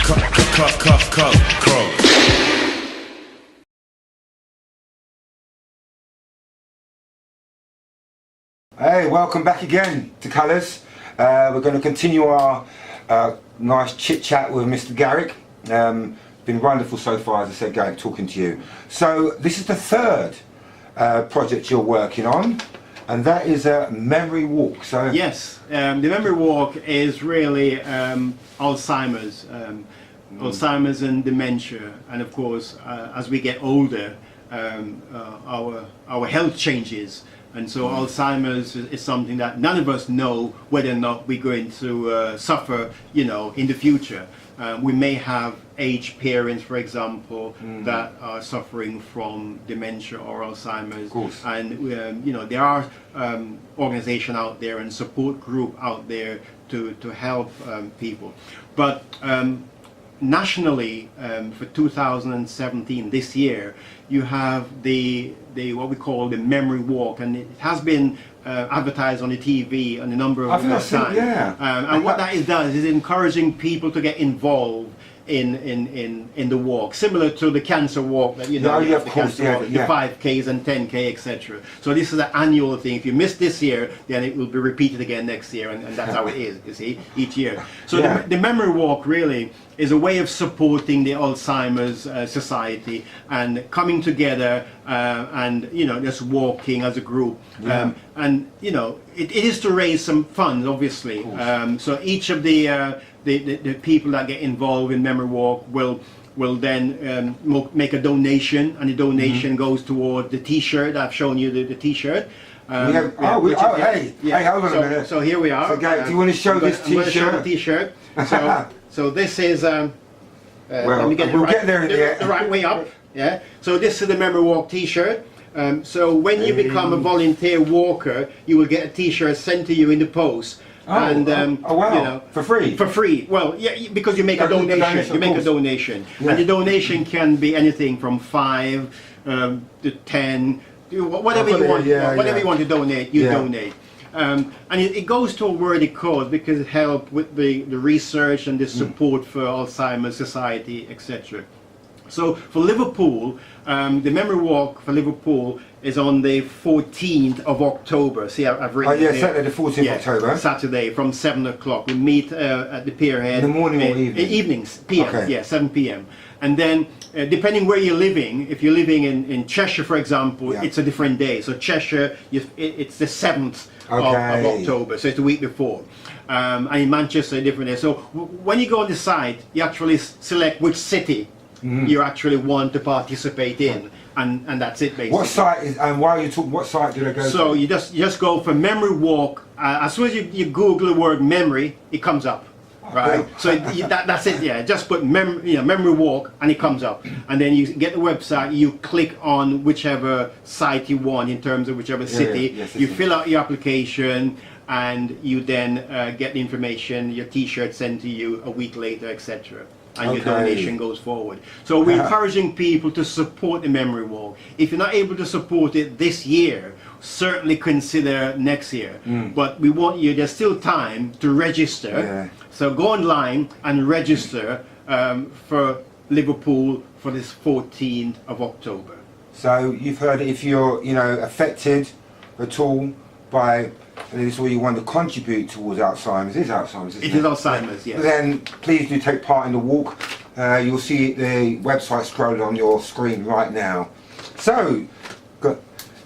Hey, welcome back again to Colours. We're going to continue our nice chit chat with Mr. Garrick. Been wonderful so far, as I said, Garrick, talking to you. So this is the third project you're working on, and that is a memory walk. So yes, the memory walk is really Alzheimer's, Alzheimer's and dementia, and of course, as we get older, our health changes. And so Alzheimer's is something that none of us know whether or not we're going to suffer, you know, in the future. We may have aged parents, for example, that are suffering from dementia or Alzheimer's. Of course. And, you know, there are organizations out there and support group out there to help people. But nationally, for 2017, this year, you have the what we call the memory walk, and it has been advertised on the TV on a number of times. Yeah. And what that does is encouraging people to get involved in the walk, similar to the cancer walk that you know, the cancer walk, the 5Ks and 10K, etc. So this is an annual thing. If you miss this year, then it will be repeated again next year, and that's how it is, you see, each year. So the memory walk really is a way of supporting the Alzheimer's Society and coming together and, you know, just walking as a group. And, you know, it is to raise some funds, obviously. So each of the people that get involved in memory walk will then make a donation, and the donation goes toward the T-shirt. I've shown you the T-shirt. Hey, hold on a minute. So here we are. So, Garrick, do you want to show this T-shirt? I'm going to show the T-shirt. So this is. Well, let me get we'll get there the right way up. Yeah. So this is the memory walk T-shirt. So when you become a volunteer walker, you will get a T-shirt sent to you in the post. Wow. You know, for free? For free. Well, yeah, because you make a donation. You make a donation, and the donation can be anything from 5 to 10, whatever you want. Whatever you want to donate, you donate. And it goes to a worthy cause because it helps with the research and the support for Alzheimer's Society, etc. So for Liverpool, the memory walk for Liverpool is on the 14th of October. See, I've written it there. Saturday the 14th of October. Saturday from 7 o'clock. We meet at the Pier Head. In the morning or evening? Evenings, PM, 7 p.m. And then, depending where you're living, if you're living in Cheshire, for example, it's a different day. So Cheshire, it's the 7th of October, so it's the week before. And in Manchester, a different day. So when you go on the site, you actually select which city you actually want to participate in, and that's it basically. What site is, and while you talk, what site did I go to? So you just go for memory walk. As soon as you Google the word memory, it comes up, right? So that's it. Yeah, just put memory walk, and it comes up, and then you get the website. You click on whichever site you want in terms of whichever city. You fill out your application, and you then get the information. Your T-shirt sent to you a week later, etc. And your donation goes forward. So we're encouraging people to support the memory walk. If you're not able to support it this year, certainly consider next year. But we want you, there's still time to register. So go online and register for Liverpool for this 14th of October. So you've heard, if you're, you know, affected at all by this, or you want to contribute towards Alzheimer's, it is Alzheimer's, isn't it? It is Alzheimer's, yes. Then please do take part in the walk. You'll see the website scrolling on your screen right now. So,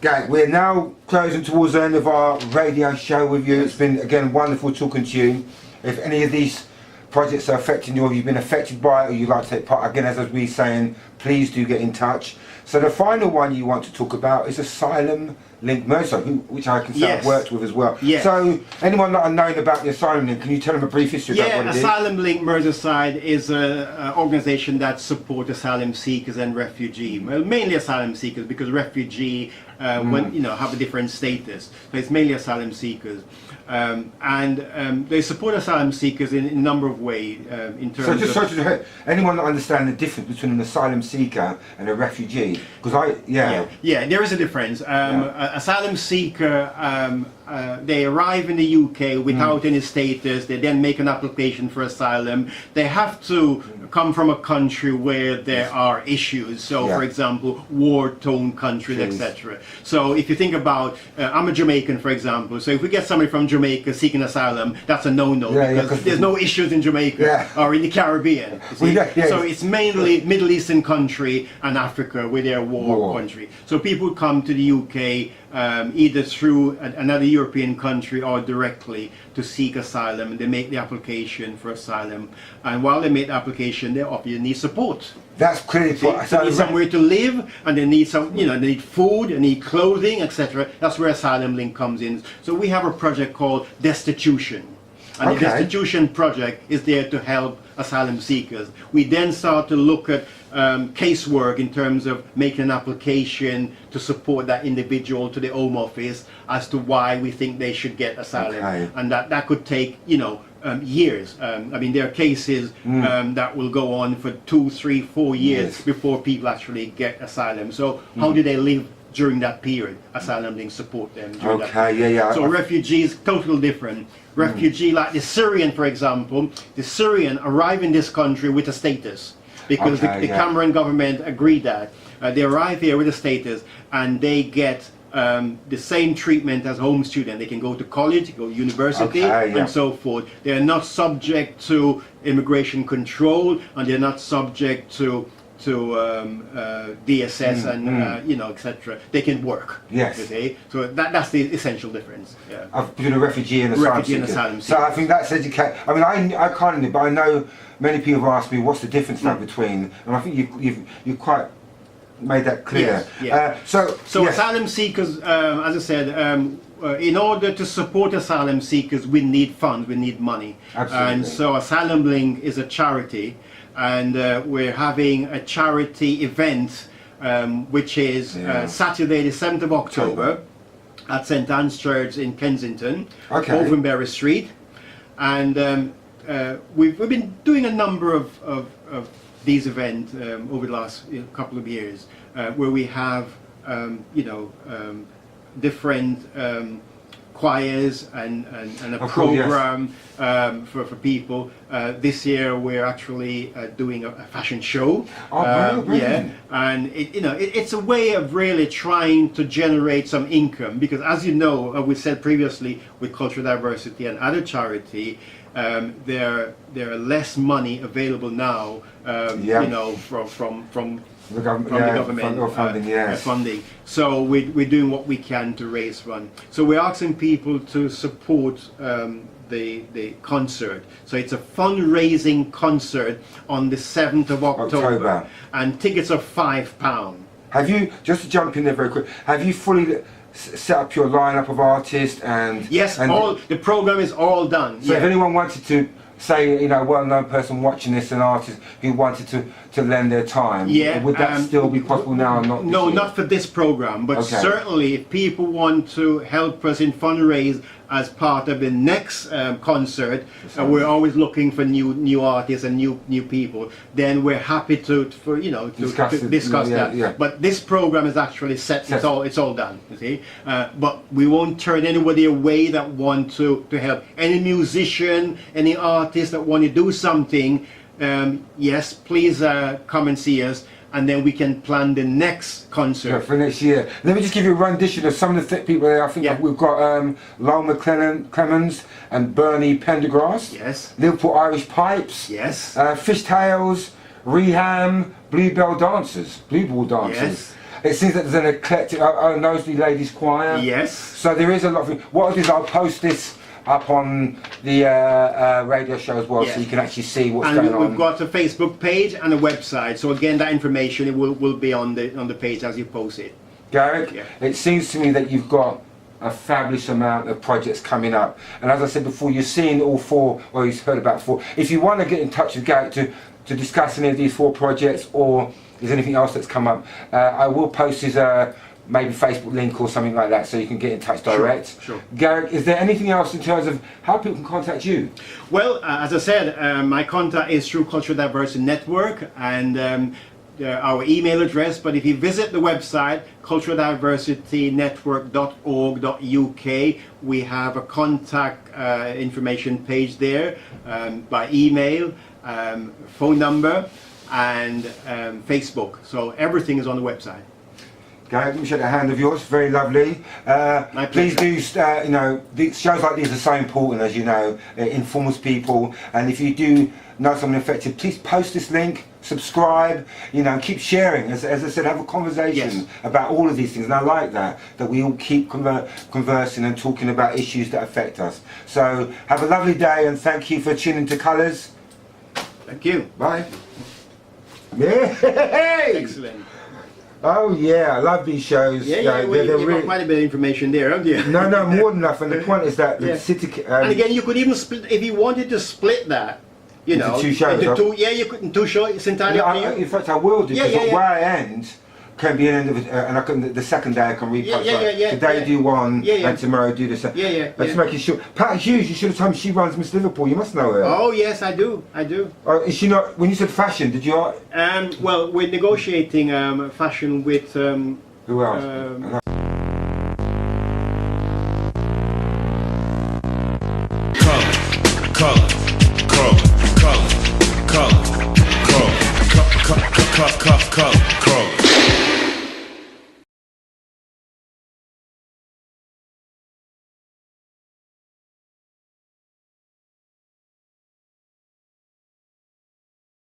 Garrick, we're now closing towards the end of our radio show with you. It's been, again, wonderful talking to you. If any of these projects are affecting you, or you've been affected by it, or you'd like to take part, again, as we're saying, please do get in touch. So the final one you want to talk about is Asylum Link Merseyside, which I can say I've worked with as well. So anyone not known about the Asylum Link, can you tell them a brief history about what it is? Asylum Link Merseyside is an organisation that supports asylum seekers and refugees. Well, mainly asylum seekers, because refugee have a different status. So it's mainly asylum seekers. They support asylum seekers in a number of ways. In terms of anyone that understand the difference between an asylum seeker and a refugee? Because there is a difference. Asylum seeker they arrive in the UK without any status. They then make an application for asylum. They have to come from a country where there are issues. So, for example, war-torn countries, etc. So, if you think about, I'm a Jamaican, for example. So, if we get somebody from Jamaica seeking asylum, that's a no-no because there's no issues in Jamaica or in the Caribbean. You see? So, it's mainly Middle Eastern country and Africa where they're war country. So, people come to the UK either through another European country or directly to seek asylum, and they make the application for asylum. And while they make the application, they obviously need support. That's critical. They need somewhere to live, and they need some, they need food, they need clothing, etc. That's where Asylum Link comes in. So we have a project called Destitution. And the Destitution project is there to help asylum seekers. We then start to look at casework in terms of making an application to support that individual to the Home Office as to why we think they should get asylum. And that could take, years. I mean, there are cases that will go on for 2, 3, 4 years before people actually get asylum. So how do they live during that period? Asylum Link support them during that period. So refugees, totally different. Refugee, like the Syrian, for example, the Syrian arrive in this country with a status because the Cameroon government agreed that. They arrive here with a status and they get the same treatment as a home student. They can go to college, go to university, and so forth. They are not subject to immigration control, and they're not subject to DSS and etc. They can work. Okay? So that's the essential difference. Between a refugee and asylum seeker. So I think that's educate. I mean, I can't, but I know many people have asked me what's the difference now between, and I think you've quite made that clear. So asylum seekers, as I said, in order to support asylum seekers, we need funds, we need money. And so Asylum Link is a charity. And we're having a charity event, which is Saturday the 7th of October at St. Anne's Church in Kensington, Overbury Street. And we've been doing a number of these events over the last couple of years, where we have, different choirs and a program for people. This year we're actually doing a fashion show. And it's a way of really trying to generate some income, because as you know, we said previously, with Cultural Diversity and other charity, there are less money available now, from the government funding. So we're doing what we can to raise funds. So we're asking people to support the concert. So it's a fundraising concert on the 7th of October. And tickets are £5. Have you, just to jump in there very quick, have you fully set up your lineup of artists and... Yes, all the program is all done. So if anyone wanted to, say, a well-known person watching this, an artist who wanted to lend their time, would that still be possible now? No, not for this program, but certainly if people want to help us in fundraise as part of the next concert, we're always looking for new artists and new people. Then we're happy to discuss that. But this program is actually set. It's all done. You see, but we won't turn anybody away that want to help. Any musician, any artist that want to do something, yes, please come and see us. And then we can plan the next concert for next year. Let me just give you a rendition of some of the people there. I think we've got Lowell Clemens and Bernie Pendergrass. Yes. Liverpool Irish Pipes. Yes. Fishtails, Reham, Blueball Dancers. Yes. It seems that there's an eclectic, Knowsley Ladies Choir. Yes. So there is a lot of. What I'll do is I'll post this up on the radio show as well, so you can actually see what's going on. And we've got a Facebook page and a website, so again that information will be on the page as you post it. Garrick, it seems to me that you've got a fabulous amount of projects coming up, and as I said before, you're seeing all 4, or you've heard about 4. If you want to get in touch with Garrick to discuss any of these 4 projects, or is anything else that's come up, I will post his maybe Facebook link or something like that, so you can get in touch direct. Sure. Garrick, is there anything else in terms of how people can contact you? Well, as I said, my contact is through Cultural Diversity Network, and our email address, but if you visit the website culturaldiversitynetwork.org.uk, we have a contact information page there, by email, phone number, and Facebook. So everything is on the website. Garrick, let me shake a hand of yours. Very lovely. Please do, you know, shows like these are so important, as you know. It informs people, and if you do know something effective, please post this link, subscribe, you know, and keep sharing. As I said, have a conversation about all of these things, and I like that we all keep conversing and talking about issues that affect us. So have a lovely day, and thank you for tuning to Colours. Thank you. Bye. Yay! Excellent. Oh yeah, I love these shows. Yeah, well, you've got quite a bit of information there, haven't you? No, more than enough. And the point is that the city. And again, you could even split, if you wanted to split that, you into know, two shows. into two. Yeah, you could in two shows. It's entirely up to you. In fact, I will do, because where I end can be an end of it, and I can, the second day I can repost. Today do one, and tomorrow do the second. Let's make it sure. Pat Hughes, you should have told me she runs Miss Liverpool. You must know her. Oh yes, I do. Is she not? When you said fashion, did you? Well, we're negotiating fashion with. Who else? Color.